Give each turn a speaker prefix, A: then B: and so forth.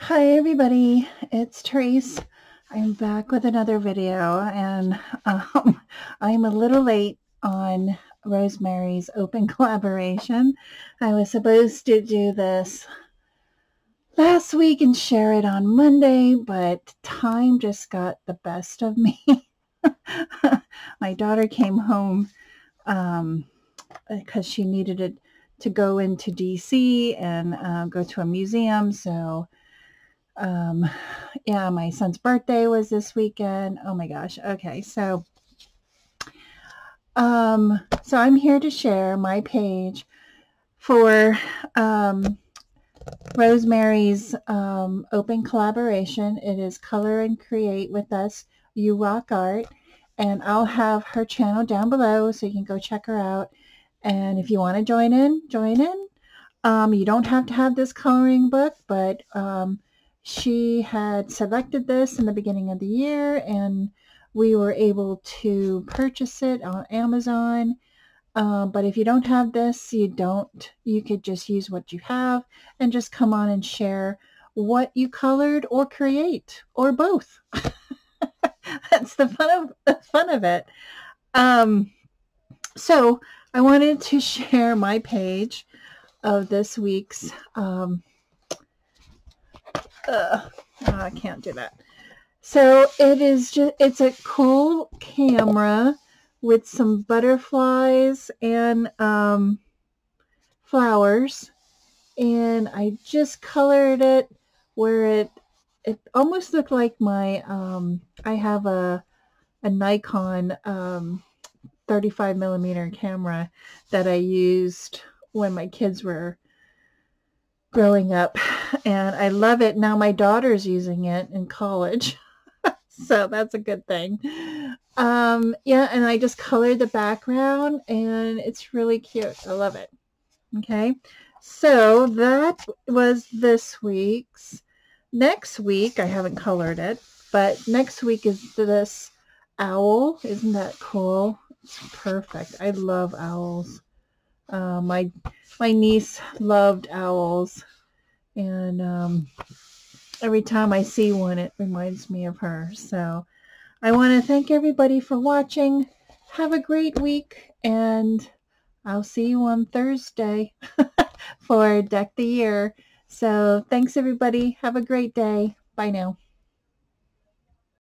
A: Hi everybody, it's Tereese. I'm back with another video and I'm a little late on Rosemary's open collaboration. I was supposed to do this last week and share it on Monday, but time just got the best of me. My daughter came home because she needed it to go into DC and go to a museum, so yeah, my son's birthday was this weekend. Oh my gosh. Okay. So I'm here to share my page for Rosemary's open collaboration. It is Color and Create with Us, You Rock Art. And I'll have her channel down below so you can go check her out. And if you want to join in, join in. You don't have to have this coloring book, but she had selected this in the beginning of the year and we were able to purchase it on Amazon. But if you don't have this, you could just use what you have and just come on and share what you colored or create or both. That's the fun of it. So I wanted to share my page of this week's I can't do that. So it's a cool camera with some butterflies and flowers, and I just colored it where it almost looked like my I have a Nikon 35mm camera that I used when my kids were growing up, and I love it. Now my daughter's using it in college, so that's a good thing. Yeah, and I just colored the background and it's really cute. I love it. Okay, so that was this week's. Next week, I haven't colored it, but next week is this owl. Isn't that cool? It's perfect. I love owls. My niece loved owls, and every time I see one, it reminds me of her. So I want to thank everybody for watching. Have a great week, and I'll see you on Thursday for Deck the Year. So thanks everybody. Have a great day. Bye now.